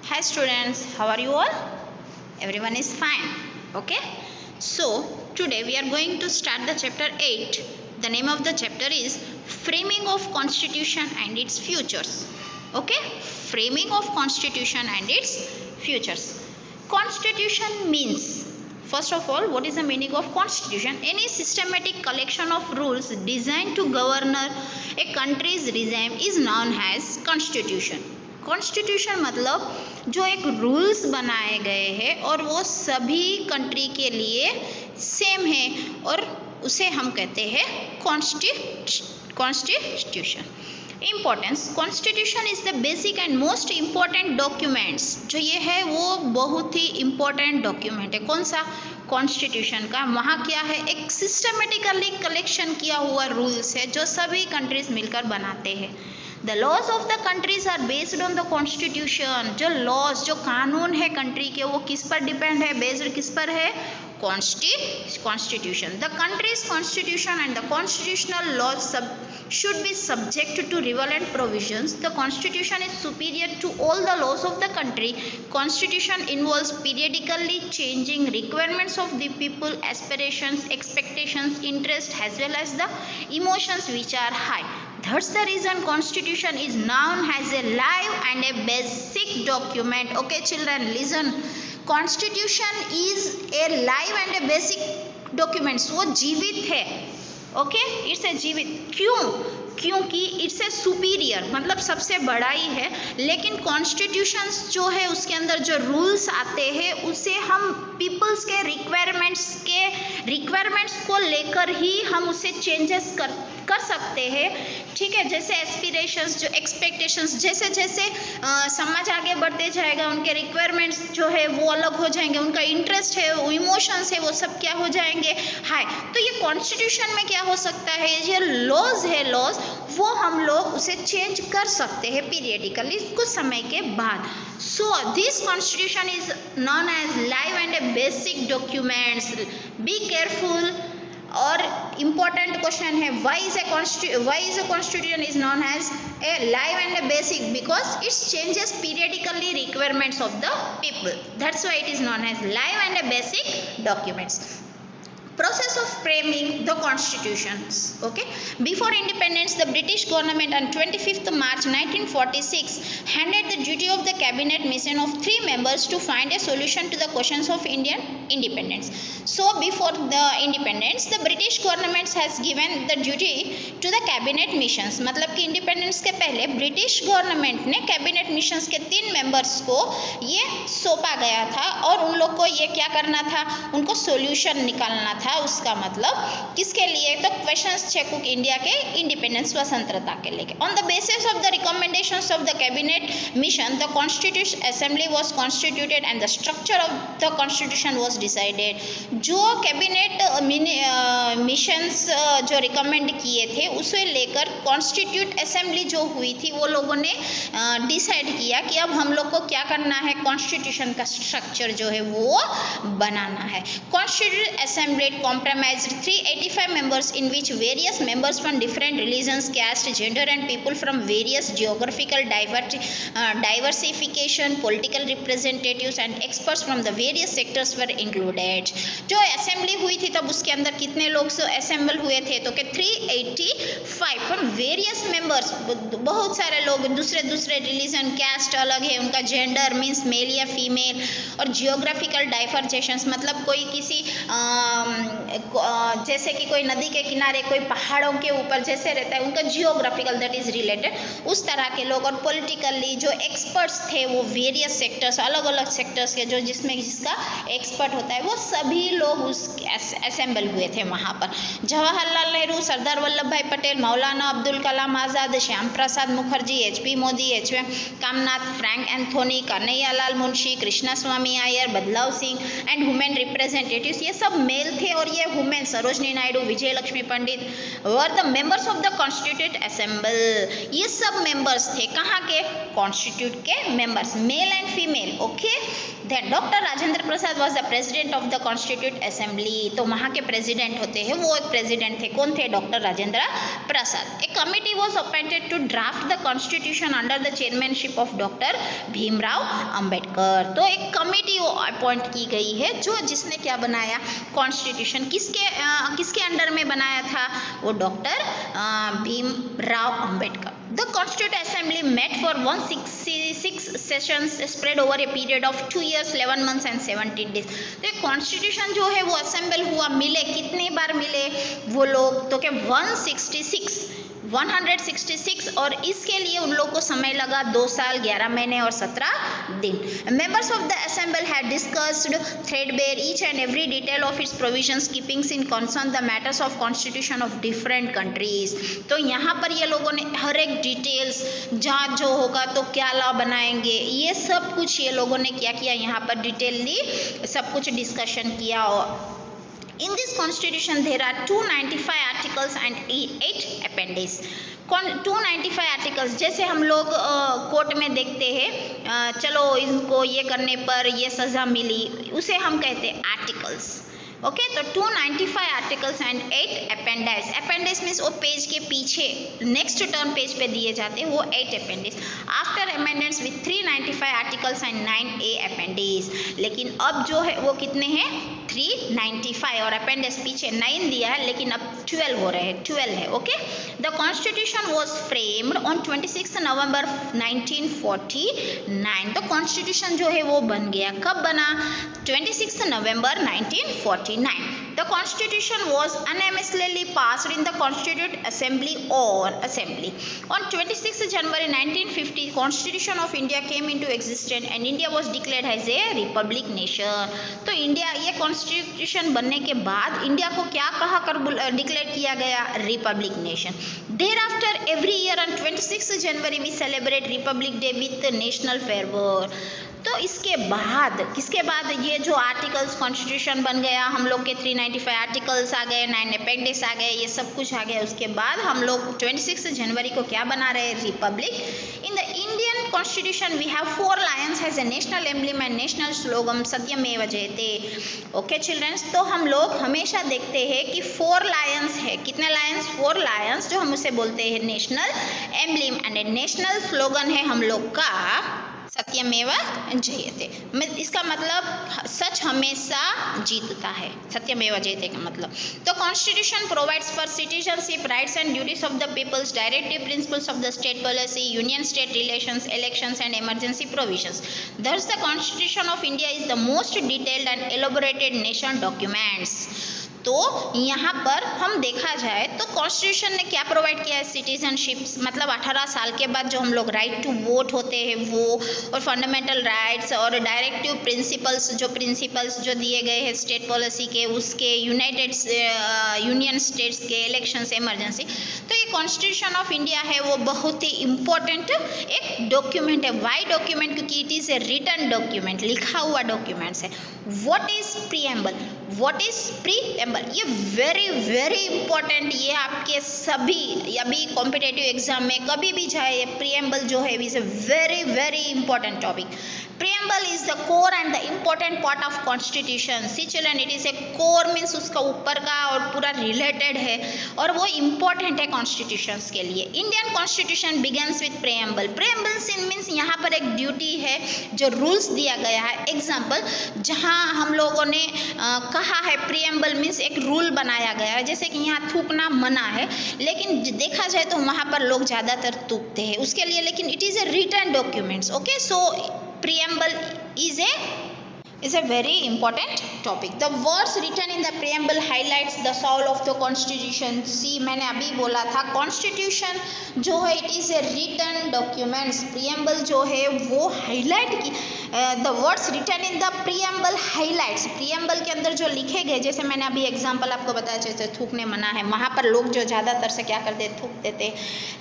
Hi students, how are you all? Everyone is fine. Okay. So today we are going to start the chapter 8. The name of the chapter is Framing of Constitution and its Futures. Okay. Framing of Constitution and its Futures. Constitution means, first of all, what is the meaning of constitution? Any systematic collection of rules designed to govern a country's regime is known as constitution. Constitution मतलब जो एक rules बनाए गए हैं और वो सभी country के लिए सेम है और उसे हम कहते हैं constitution. Importance, constitution is the basic and most important documents. जो ये है वो बहुत ही इम्पोर्टेंट डॉक्यूमेंट है. कौन सा? कॉन्स्टिट्यूशन का. वहाँ क्या है? एक सिस्टमेटिकली कलेक्शन किया हुआ रूल्स है जो सभी कंट्रीज मिलकर बनाते हैं. The laws of the countries are based on the constitution. जो laws, जो कानून है कंट्री के, वो किस पर डिपेंड है? बेस्ड किस पर है? Constitution. The country's constitution and the constitutional laws should be subject to relevant provisions. The constitution is superior to all the laws of the country. Constitution involves periodically changing requirements of the people, aspirations, expectations, interests, as well as the emotions which are high. That's the reason constitution is known as a live and a basic document. Okay children, listen. Constitution is a live and a basic document. वो जीवित है. Okay, it's a जीवित. क्यों? क्योंकि it's a superior, मतलब सबसे बड़ा ही है. लेकिन कॉन्स्टिट्यूशंस जो है उसके अंदर जो रूल्स आते हैं उसे हम पीपल्स के रिक्वायरमेंट्स को लेकर ही हम उसे चेंजेस कर सकते हैं. ठीक है. जैसे एस्पिरेशंस, जो एक्सपेक्टेशंस, जैसे जैसे समाज आगे बढ़ते जाएगा उनके रिक्वायरमेंट्स जो है वो अलग हो जाएंगे, उनका इंटरेस्ट है, वो इमोशंस है, वो सब क्या हो जाएंगे? हाई. तो ये कॉन्स्टिट्यूशन में क्या हो सकता है? ये लॉज है, लॉज वो हम लोग उसे चेंज कर सकते हैं पीरियडिकली कुछ समय के बाद. So this constitution is known as live and a basic documents. Be careful. और important question है, why is a constitution is known as a live and a basic? Because it changes periodically requirements of the people. That's why it is known as live and a basic documents. Process of framing the constitutions. Okay, before independence the British government on 25th March 1946 handed the duty of the cabinet mission of 3 members to find a solution to the questions of Indian independence. So before the independence the British government has given the duty to the cabinet missions. मतलब कि independence के पहले British government ने cabinet missions के 3 members को ये सौंपा गया था और उन लोग को ये क्या करना था? उनको सॉल्यूशन निकालना था. उसका मतलब किसके लिए? तो क्वेश्चंस चेकुक इंडिया के इंडिपेंडेंस, स्वतंत्रता के लिए. On the basis of the recommendations of the cabinet mission the constitution assembly was constituted and the structure of the constitution was decided. जो कैबिनेट मिशंस जो रिकमेंड किए थे उसे लेकर कॉन्स्टिट्यूट असेंबली जो हुई थी वो लोगों ने डिसाइड किया कि अब हम लोग को क्या करना है? कॉन्स्टिट्यूशन का स्ट्रक्चर जो है वो बनाना है. Constitute assembly comprised 385 members in which various members from different religions, caste, gender and people from various geographical diversification, political representatives and experts from the various sectors were included. जो assembly हुई थी तब उसके अंदर कितने लोग असेंबल हुए थे? तो कि 385 फ्रॉम वेरियस मेंबर्स, बहुत सारे लोग, दूसरे दूसरे रिलीजन, कैस्ट अलग है, उनका जेंडर मीन्स मेल या फीमेल, और जियोग्राफिकल डाइवर्जेशंस मतलब कोई किसी जैसे कि कोई नदी के किनारे, कोई पहाड़ों के ऊपर जैसे रहता है, उनका जियोग्राफिकल दैट इज रिलेटेड, उस तरह के लोग. और पॉलिटिकली जो एक्सपर्ट्स थे वो वेरियस सेक्टर्स, अलग अलग सेक्टर्स के, जो जिसका एक्सपर्ट होता है, वो सभी लोग उस असेंबल हुए थे वहाँ पर. Jawaharlal Nehru, Sardar Vallabh Bhai Patel, Maulana Abdul Kalam Azad, Shyam Prasad Mukherjee, HP Modi, HM Kamnath, Frank Anthony, Kanhaiya Lal Munshi, Krishna Swami Iyer, बदलाव सिंह एंड वुमेन रिप्रेजेंटेटिव्स, ये सब मेल थे. और ये women Sarojini Naidu, Vijay Lakshmi Pandit were the members of the constitute assemble. ये सब मेंबर्स थे. कहाँ के? कॉन्स्टिट्यूट के members, male and female. Okay, Then doctor Rajendra Prasad was the president of the constitute assembly. तो वहाँ के प्रेसिडेंट होते हैं, वो एक प्रेसिडेंट थे, कौन थे? Doctor Rajendra Prasad. A committee was appointed to draft the constitution under the chairmanship of doctor Bhimrao Ambedkar. तो एक कमिटी वो अपॉइंट की गई है जो जिसने क्या बनाया? कॉन्स्टिट्यूशन। किसके अंडर में बनाया था? वो doctor Bhimrao Ambedkar. The Constituent Assembly met for 166 sessions spread over a period of 2 years, 11 months and 17 days. तो एक कॉन्स्टिट्यूशन जो है वो असेंबल हुआ, मिले, कितनी बार मिले वो लोग? तो क्या 166 और इसके लिए उन लोग को समय लगा 2 साल 11 महीने और 17 दिन। Members of the assembly had discussed threadbare each and every detail of its provisions, keeping in concern the matters of constitution of different countries. तो यहाँ पर ये लोगों ने हर एक डिटेल्स, जहाँ जो होगा तो क्या लॉ बनाएंगे, ये सब कुछ ये लोगों ने क्या किया? यहाँ पर डिटेलली सब कुछ डिस्कशन किया। In this constitution there are 295 articles and 8 appendices. 295 articles, जैसे हम लोग कोर्ट में देखते हैं, चलो इनको ये करने पर ये सज़ा मिली, उसे हम कहते हैं आर्टिकल्स। ओके, तो 295 articles and 8 appendix. Appendix means वो पेज के पीछे नेक्स्ट टर्न पेज पे दिए जाते हैं, वो 8 appendix. After amendments with 395 articles and 9 appendix. लेकिन अब जो है वो कितने हैं? 395 और अपेंडिस पीछे 9 दिया है, लेकिन अब 12 हो रहे हैं, 12 है। Okay, the constitution was framed on 26 नवंबर 1949। तो कॉन्स्टिट्यूशन जो है वो बन गया, कब बना? 26 नवंबर 1949। The Constitution was unanimously passed in the Constituent Assembly on 26 January 1950. Constitution of India came into existence and India was declared as a republic nation. तो India, ये कॉन्स्टिट्यूशन बनने के बाद इंडिया को क्या कहा कर डिक्लेयर किया गया? Republic nation. Thereafter every year on 26 January we celebrate Republic Day with national fervor. तो इसके बाद, किसके बाद ये जो आर्टिकल्स कॉन्स्टिट्यूशन बन गया, हम लोग के 395 आर्टिकल्स आ गए, 9 अपेंडिक्स आ गए, ये सब कुछ आ गया। उसके बाद हम लोग 26 जनवरी को क्या बना रहे? Republic. In the Indian constitution we have 4 lions as a national emblem and national slogan सत्यमेव जयते। ओके चिल्ड्रंस, तो हम लोग हमेशा देखते हैं कि 4 लायंस है। कितने लायंस? 4 लायंस, जो हम उसे बोलते हैं national emblem and national slogan है हम लोग का सत्यमेव जयते। इसका मतलब सच हमेशा जीतता है, सत्यमेव जयते का मतलब। तो constitution provides for citizenship rights and duties of the peoples, directive principles of the state policy, union state relations, elections and emergency provisions. Thus the Constitution of India is the most detailed and elaborated nation documents. तो यहाँ पर हम देखा जाए तो constitution ने क्या provide किया है? सिटीजनशिप, मतलब 18 साल के बाद जो हम लोग राइट टू वोट होते हैं वो, और फंडामेंटल राइट्स और डायरेक्टिव प्रिंसिपल्स जो दिए गए हैं स्टेट पॉलिसी के, उसके यूनियन स्टेट्स के, इलेक्शंस, इमरजेंसी। तो ये कॉन्स्टिट्यूशन ऑफ इंडिया है वो बहुत ही इम्पोर्टेंट एक डॉक्यूमेंट है। Why document? क्योंकि it is a written document, लिखा हुआ डॉक्यूमेंट्स है। What is preamble? What is preamble? ये वेरी वेरी इंपॉर्टेंट, ये आपके सभी अभी कॉम्पिटेटिव एग्जाम में कभी भी जाए, प्रीएम्बल जो है is a very very important topic. Preamble is the core and the important part of constitution. See children, it is a core means उसका ऊपर का और पूरा related है और वो important है constitutions के लिए। Indian constitution begins with preamble. Preamble means यहाँ पर एक duty है जो rules दिया गया है। Example, जहाँ हम लोगों ने कहा है preamble means एक rule बनाया गया है, जैसे कि यहाँ थूकना मना है, लेकिन देखा जाए तो वहाँ पर लोग ज़्यादातर थूकते हैं उसके लिए, लेकिन it is a written documents. Okay, so preamble is a very important topic. The words written in the preamble highlights the soul of the constitution. See, मैंने अभी बोला था constitution जो है it is a written documents. preamble जो है वो highlight की the words written in the preamble highlights. preamble के अंदर जो लिखे गए, जैसे मैंने अभी एग्जांपल आपको बताया, जैसे थूकने मना है, वहाँ पर लोग जो ज़्यादातर से क्या करते, थूक देते,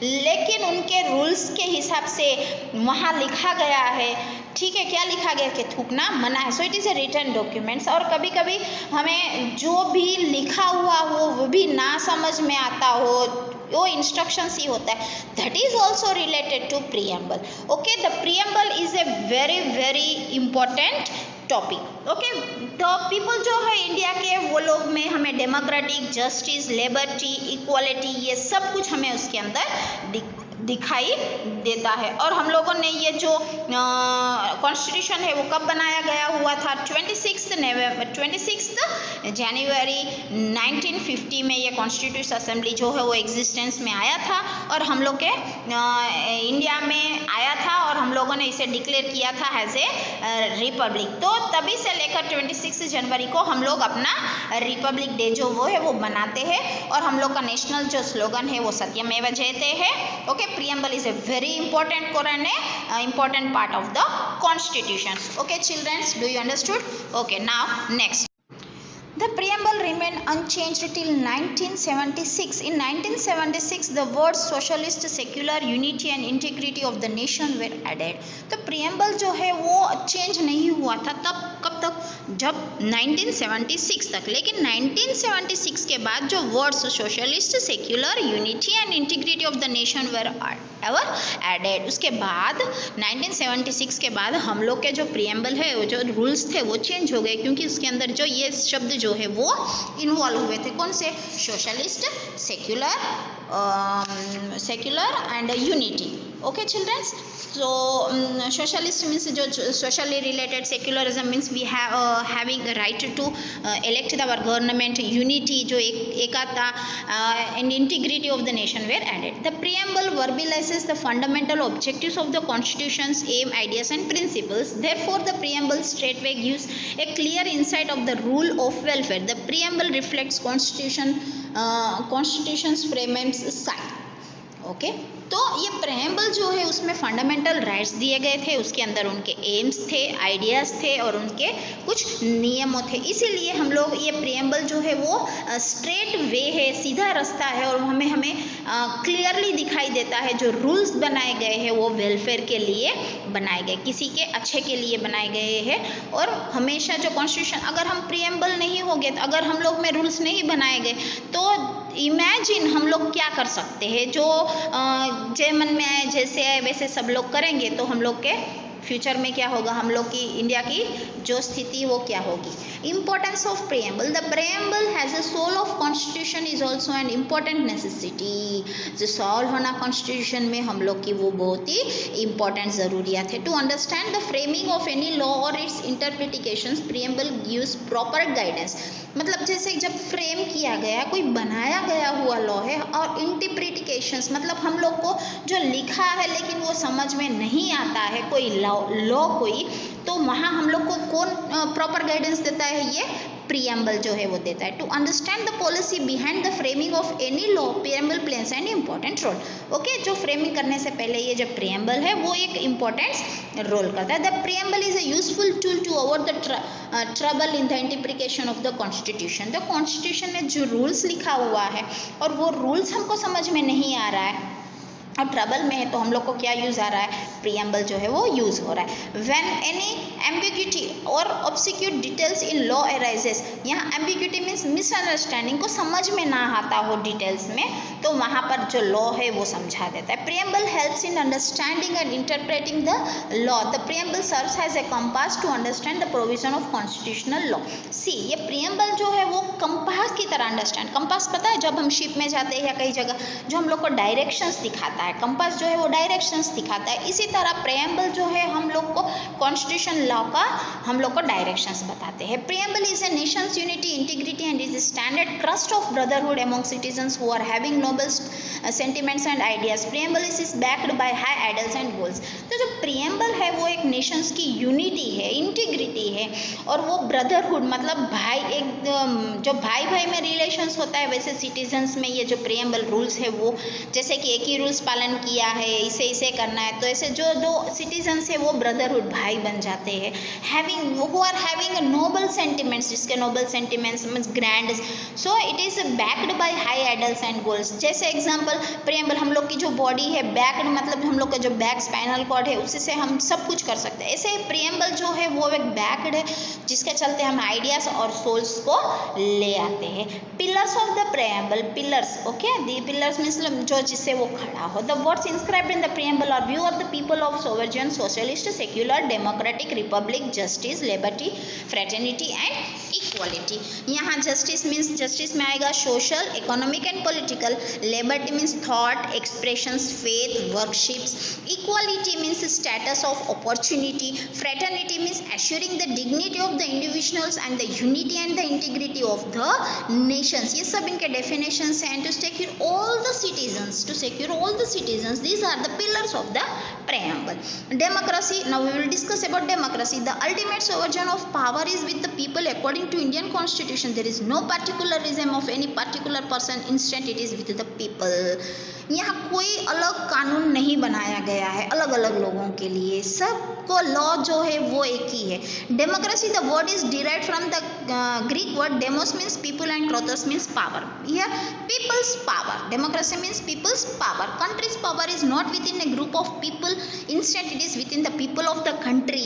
लेकिन उनके रूल्स के हिसाब से वहाँ लिखा गया है, ठीक है, क्या लिखा गया कि थूकना मना है। So it is a written documents. और कभी कभी हमें जो भी लिखा हुआ हो वो भी ना समझ में आता हो, वो इंस्ट्रक्शंस ही होता है, that is also related to preamble. Okay, the preamble is a very very important topic. Okay, तो पीपल जो है इंडिया के वो लोग में हमें डेमोक्रेटिक, जस्टिस, लिबर्टी, इक्वालिटी ये सब कुछ हमें उसके अंदर दिखाई देता है। और हम लोगों ने ये जो कॉन्स्टिट्यूशन है वो कब बनाया गया हुआ था? 26 जनवरी 1950 में ये कॉन्स्टिट्यूशन असेंबली जो है वो एग्जिस्टेंस में आया था और हम लोग के इंडिया में आया था और हम लोगों ने इसे डिक्लेयर किया था एज ए रिपब्लिक। तो तभी से लेकर 26 जनवरी को हम लोग अपना रिपब्लिक डे जो वो है वो मनाते हैं और हम लोग का नेशनल जो स्लोगन है वो सत्यमेव जयते है। Okay, preamble is a very important core and a important part of the constitution. Okay children, do you understood? Okay, now next. The preamble remained unchanged till 1976. In 1976, the words socialist, secular, unity and integrity of the nation were added. तो preamble जो है वो change नहीं हुआ था तब, कब तक? जब 1976 तक। लेकिन 1976 के बाद जो words socialist, secular, unity and integrity of the nation were ever added, उसके बाद 1976 के बाद हम लोग के जो प्रियम्बल है वो जो रूल्स थे वो चेंज हो गए क्योंकि उसके अंदर जो ये शब्द जो है वो इन्वॉल्व हुए थे। कौन से? Socialist, secular and unity. Okay childrens, so socialist means जो socially related, secularism means we have having the right to elect our government, unity जो एकता and integrity of the nation were added. The preamble verbalizes the fundamental objectives of the constitution's aim, ideas and principles. Therefore the preamble straightway gives a clear insight of the rule of welfare. The preamble reflects constitution's framers side. Okay, तो ये preamble जो है उसमें fundamental rights दिए गए थे, उसके अंदर उनके एम्स थे, आइडियाज़ थे और उनके कुछ नियमों थे। इसीलिए हम लोग ये प्रेम्बल जो है वो स्ट्रेट वे है, सीधा रास्ता है और हमें क्लियरली दिखाई देता है जो रूल्स बनाए गए हैं वो वेलफेयर के लिए बनाए गए, किसी के अच्छे के लिए बनाए गए हैं। और हमेशा जो कॉन्स्टिट्यूशन, अगर हम प्रेम्बल नहीं होंगे, अगर हम लोग में रूल्स नहीं बनाए गए तो इमेजिन हम लोग क्या कर सकते हैं, जो मन में आए, जैसे आए वैसे सब लोग करेंगे तो हम लोग के फ्यूचर में क्या होगा, हम लोग की इंडिया की जो स्थिति वो क्या होगी। Importance of preamble, the preamble has a soul of constitution is also an important necessity. जो सॉल्व होना कॉन्स्टिट्यूशन में हम लोग की वो बहुत ही इम्पॉर्टेंट ज़रूरियात है। To understand the framing of any law और its interpretations, preamble gives proper guidance. मतलब जैसे जब फ्रेम किया गया, कोई बनाया गया हुआ लॉ है और इंटरप्रिटेशंस मतलब हम लोग को जो लिखा है लेकिन वो समझ में नहीं आता है कोई लॉ कोई, तो वहाँ हम लोग को कौन प्रॉपर गाइडेंस देता है? ये प्रियम्बल जो है वो देता है। To understand the policy behind the framing of any law, preamble place an important role. Okay, जो फ्रेमिंग करने से पहले ये जो प्रियम्बल है वो एक इम्पॉर्टेंट रोल करता है। The preamble is a useful tool to avoid the trouble in the interpretation of the constitution. The constitution में जो रूल्स लिखा हुआ है और वो रूल्स हमको समझ में नहीं आ रहा है और ट्रबल में है तो हम लोग को क्या यूज़ आ रहा है? प्रियम्बल जो है वो यूज़ हो रहा है। व्हेन एनी एम्बिग्यूटी और ऑब्स्क्यूट डिटेल्स इन लॉ अराइजेस, यहाँ एम्बिग्यूटी मीन्स मिसअंडरस्टैंडिंग, को समझ में ना आता हो डिटेल्स में, तो वहाँ पर जो लॉ है वो समझा देता है। Preamble helps in understanding and interpreting the law. The preamble serves as a compass to understand the provision of constitutional law. See, ये प्रियम्बल जो है वो कंपास की तरह अंडरस्टैंड, कंपास पता है जब हम शिप में जाते हैं या कई जगह जो हम लोग को डायरेक्शंस दिखाता है, कंपास जो है वो डायरेक्शंस दिखाता है, इसी तरह प्रेम्बल जो है हम लोग को कॉन्स्टिट्यूशन लॉ का हम लोग को डायरेक्शंस बताते हैं। Preamble is a nations unity, integrity and is standard trust of brotherhood among citizens who are having noble sentiments and ideas. Preamble is backed by high idols and goals. तो जो preamble है वो एक Nations की unity है, integrity है और वो ब्रदरहुड मतलब भाई, एक जो भाई भाई में रिलेशंस होता है वैसे सिटीजन्स में ये जो प्रेम्बल रूल्स है वो जैसे कि एक ही रूल्स पालन किया है, इसे करना है, तो ऐसे जो दो सिटीजन्स है वो ब्रदरहुड भाई बन जाते हैं। Having, who are having noble sentiments, जिसके noble sentiments means grand, so it is backed by high idols and goals. जैसे एग्जांपल प्रेम्बल, हम लोग की जो बॉडी है बैक्ड मतलब हम लोग का जो बैक स्पाइनल कॉर्ड है उसी से हम सब कुछ कर सकते हैं, ऐसे प्रेम्बल जो है वो एक बैक्ड है जिसके चलते हम आइडियाज और सोल्स को ले आते हैं। Pillars of the preamble, pillars, okay, the pillars means जो जिससे वो खड़ा हो। The words inscribed in the preamble are view of the people of sovereign, socialist, secular, democratic, republic, justice, liberty, fraternity and equality. यहाँ justice means justice में आएगा social, economic and political, liberty means thought, expressions, faith, worships, equality means status of opportunity, fraternity means assuring the dignity of the individuals and the unity and the integrity of the nations। ये सब इनके definitions हैं। And to secure all the citizens, these are the pillars of the preamble। Democracy, now we will discuss about democracy। The ultimate sovereign of power is with the people according to Indian constitution। There is no particularism of any particular person, instead it is with the people। यहाँ कोई अलग कानून नहीं बनाया गया है अलग अलग लोगों के लिए, सबको लॉ जो है वो एक ही है। Democracy, the word is derived from the Greek word demos means people and kratos means power. यह people's power, democracy means people's power. Country's power is not within a group of people, instead it is within the people of the country.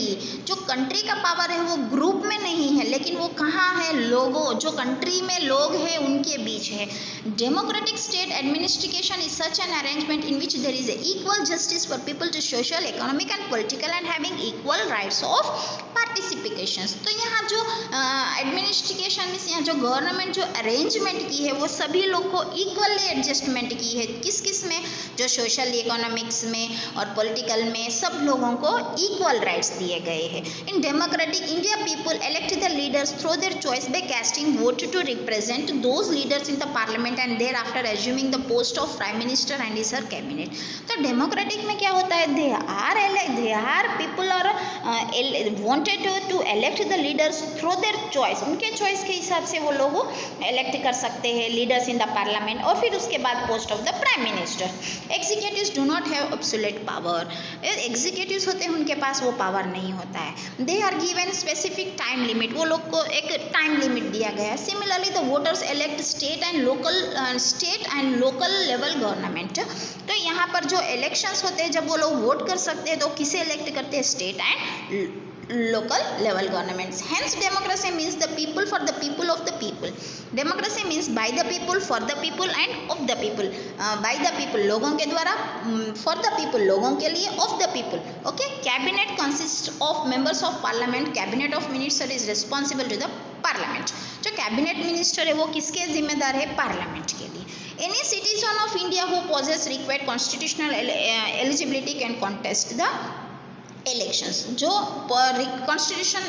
जो country का power है वो group में नहीं है, लेकिन वो कहाँ है, लोगों, जो कंट्री में लोग हैं उनके बीच है। Democratic state administration is such an arrangement in which there is a equal justice for people to social, economic and political and having equal rights of participations। तो यहाँ जो एडमिनिस्ट्रेशन में यहाँ जो गवर्नमेंट जो अरेंजमेंट की है वो सभी लोग को इक्वली एडजस्टमेंट की है। किस किस में, जो सोशल, इकोनॉमिक्स में और पॉलिटिकल में सब लोगों को इक्वल राइट्स दिए गए हैं। In democratic India people elect the leaders through their choice by casting vote to represent those leaders in the parliament and thereafter assuming the post of prime minister and his her cabinet। तो democratic में क्या होता है, they are people are wanted to elect the leaders through their choice। उनके choice के हिसाब से वो लोग इलेक्ट कर सकते हैं लीडर्स इन द पार्लियामेंट, और फिर उसके बाद post of the prime minister. Executives do not have absolute power, executives होते हैं उनके पास वो पावर नहीं होता है। They are given specific time limit, वो लोग को एक टाइम लिमिट दिया गया है। Similarly the voters elect state and local level government. तो यहाँ पर जो इलेक्शंस होते हैं जब वो लोग वोट कर सकते हैं तो किसे इलेक्ट करते हैं, state and local level governments। Hence democracy means the people for the people of the people। democracy means by the people, for the people and of the people। by the people लोगों के द्वारा, for the people लोगों के लिए, of the people। okay, cabinet consists of members of parliament। cabinet of minister is responsible to the parliament। जो cabinet minister है वो किसके जिम्मेदार है, पार्लियामेंट के लिए। Any citizen of India who possess required constitutional eligibility can contest the elections. जो constitution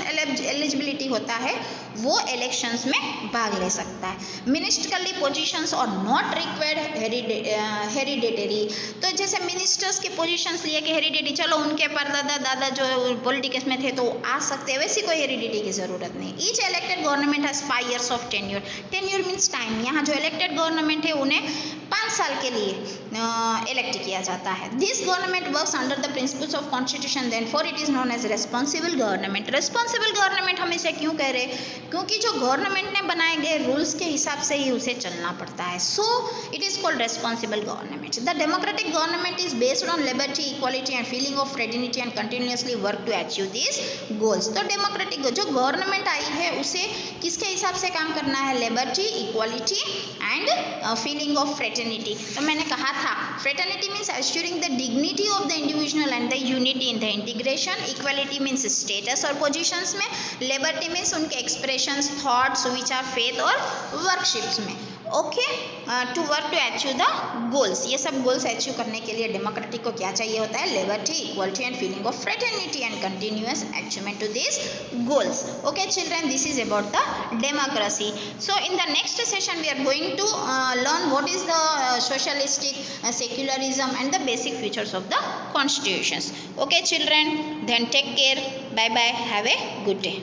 eligibility होता है वो इलेक्शंस में भाग ले सकता है। Ministerially positions are not required hereditary. तो जैसे मिनिस्टर्स के पोजीशंस लिए कि हेरिडेटरी, चलो उनके परदादा दादा जो पॉलिटिक्स में थे तो आ सकते हैं, वैसी कोई हेरिडेटरी की ज़रूरत नहीं। Each elected government has 5 years of tenure. Tenure means time. यहाँ जो इलेक्टेड गवर्नमेंट है उन्हें 5 साल के लिए इलेक्ट किया जाता है। This government works under the principles of constitution, then for it is known as responsible government. Responsible government हम इसे क्यों कह रहे हैं, क्योंकि जो गवर्नमेंट ने बनाए गए रूल्स के हिसाब से ही उसे चलना पड़ता है। So it is called responsible government. The democratic government is based on liberty, equality and feeling of fraternity and continuously work to achieve this goals. तो डेमोक्रेटिक जो गवर्नमेंट आई है उसे किसके हिसाब से काम करना है, liberty, equality and feeling of fraternity. तो मैंने कहा था fraternity means assuring the dignity of the individual and the unity in the integration. Equality means status और पोजीशंस में। लिबर्टी मीन्स उनके expressions, thoughts which are faith और worships में। Okay, to work to achieve the goals. ये सब goals achieve करने के लिए डेमोक्रेटिक को क्या चाहिए होता है, liberty, equality and feeling of fraternity and continuous achievement to this goals. Okay children, this is about the democracy. So in the next session we are going to learn what is the socialistic, secularism and the basic features of the constitutions. Okay children, then take care, bye bye, have a good day.